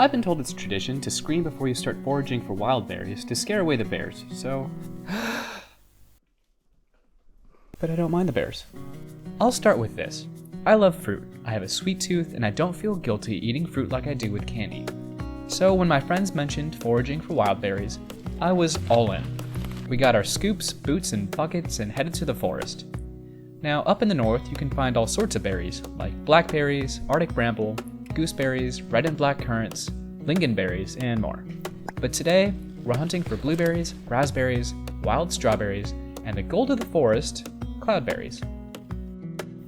I've been told it's tradition to scream before you start foraging for wild berries to scare away the bears, so... But I don't mind the bears. I'll start with this. I love fruit. I have a sweet tooth and I don't feel guilty eating fruit like I do with candy. So when my friends mentioned foraging for wild berries, I was all in. We got our scoops, boots, and buckets and headed to the forest. Now up in the north you can find all sorts of berries, like blackberries, Arctic bramble, gooseberries, red and black currants, lingonberries, and more. But today, we're hunting for blueberries, raspberries, wild strawberries, and the gold of the forest, cloudberries.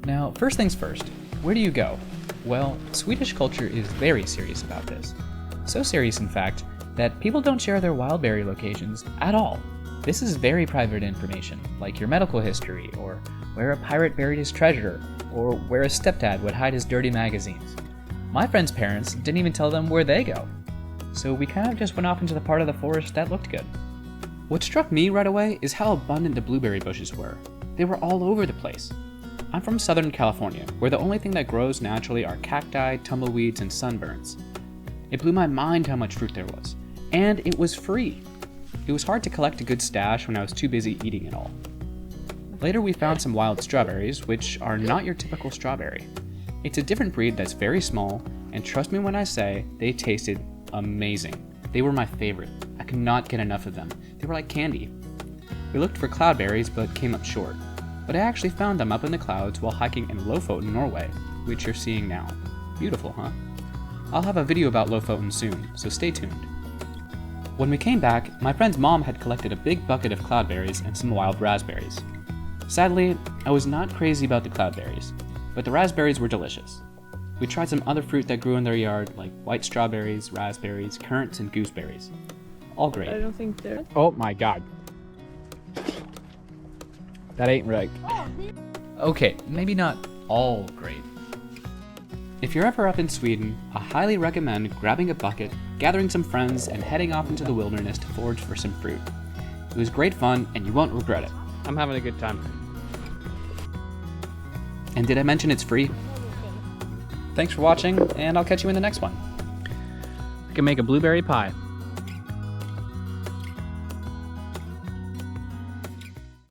Now, first things first, where do you go? Well, Swedish culture is very serious about this. So serious, in fact, that people don't share their wild berry locations at all. This is very private information, like your medical history, or where a pirate buried his treasure, or where a stepdad would hide his dirty magazines. My friends' parents didn't even tell them where they go. So we kind of just went off into the part of the forest that looked good. What struck me right away is how abundant the blueberry bushes were. They were all over the place. I'm from Southern California, where the only thing that grows naturally are cacti, tumbleweeds, and sunburns. It blew my mind how much fruit there was, and it was free. It was hard to collect a good stash when I was too busy eating it all. Later we found some wild strawberries, which are not your typical strawberry. It's a different breed that's very small, and trust me when I say, they tasted amazing. They were my favorite. I could not get enough of them. They were like candy. We looked for cloudberries, but came up short. But I actually found them up in the clouds while hiking in Lofoten, Norway, which you're seeing now. Beautiful, huh? I'll have a video about Lofoten soon, so stay tuned. When we came back, my friend's mom had collected a big bucket of cloudberries and some wild raspberries. Sadly, I was not crazy about the cloudberries, but the raspberries were delicious. We tried some other fruit that grew in their yard, like white strawberries, raspberries, currants, and gooseberries. All great. I don't think they're... Oh my god. That ain't right. Okay, maybe not all great. If you're ever up in Sweden, I highly recommend grabbing a bucket, gathering some friends, and heading off into the wilderness to forage for some fruit. It was great fun, and you won't regret it. I'm having a good time. And did I mention it's free? Thanks for watching, and I'll catch you in the next one. I can make a blueberry pie.